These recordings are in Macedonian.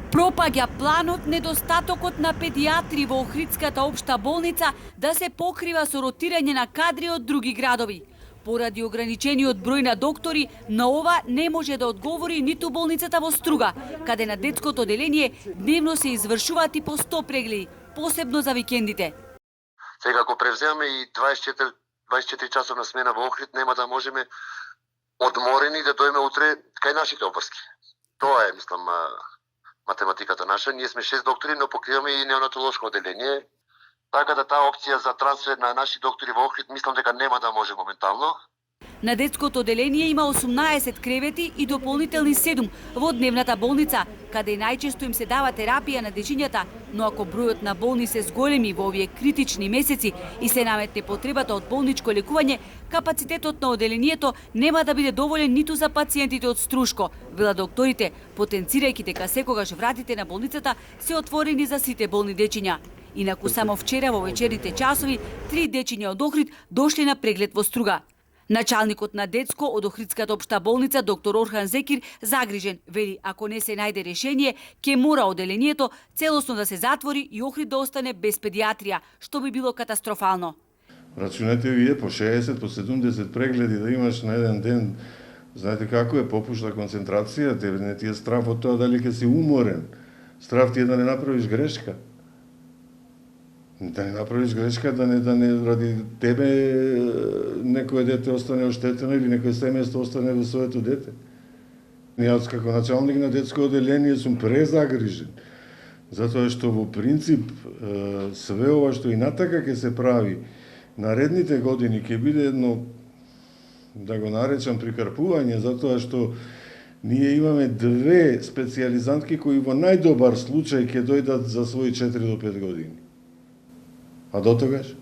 Пропаѓа планот недостатокот на педиатри во Охридската општа болница да се покрива со ротирање на кадри од други градови. Поради ограничениот број на доктори, на ова не може да одговори ниту болницата во Струга, каде на детското оделение дневно се извршуваат и по 100 прегледи, посебно за викендите. Сега ако превземаме и 24 часовна смена во Охрид, нема да можеме одморени да дојме утре кај нашите обврски. Тоа е, мислам, математиката наша. Ние сме 6 доктори, но покриваме и неонатолошко оделение. Така да таа опција за трансфер на наши доктори во Охрид, мислам дека нема да може моментално. На детското оделение има 18 кревети и дополнителни 7 во дневната болница, каде најчесто им се дава терапија на дечињата, но ако бројот на болни се зголеми во овие критични месеци и се наметне потребата од болничко лекување, капацитетот на оделението нема да биде доволен ниту за пациентите од Струшко, велат докторите, потенцирајќи дека секогаш вратите на болницата се отворени за сите болни дечиња. Инаку само вчера во вечерните часови 3 дечиња од Охрид дошле на преглед во Струга. Началникот на детско од Охридската општа болница доктор Орхан Зекир загрижен, вели ако не се најде решение, ќе мора оделението целосно да се затвори и Охрид да остане без педиатрија, што би било катастрофално. Рачунете вие по 60, по 70 прегледи да имаш на еден ден, знаете како е, попушта концентрација, тебе не ти е страф од тоа дали ќе си уморен. Страф ти е да не направиш грешка. Да не направиш грешка, да не ради тебе некој дете остане оштетено или некој семејство остане во своето дете. Јас како началник на детско оделение сум презагрижен, затоа што во принцип све ова што и натака ќе се прави наредните години ќе биде едно, да го наречам, прикарпување, затоа што ние имаме 2 специјализантки кои во најдобар случај ќе дојдат за своји 4 до 5 години. А до тогаш?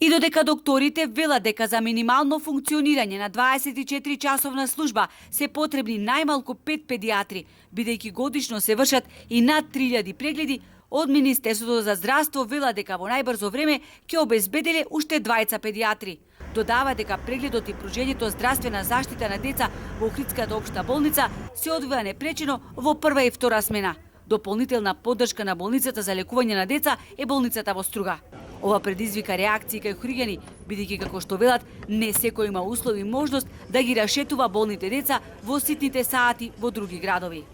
И додека докторите велат дека за минимално функционирање на 24 часовна служба се потребни најмалку 5 педиатри, бидејќи годишно се вршат и над 3000 прегледи, од Министерството за здравство велат дека во најбрзо време ќе обезбеделе уште 2 педиатри. Додава дека прегледот и пружењето здравствена заштита на деца во Охридската општа болница се одвива непречено во прва и втора смена. Дополнителна поддршка на болницата за лекување на деца е болницата во Струга. Ова предизвика реакции кај охриѓани, бидејќи како што велат, не секој има услови и можност да ги рашетува болните деца во ситните сати во други градови.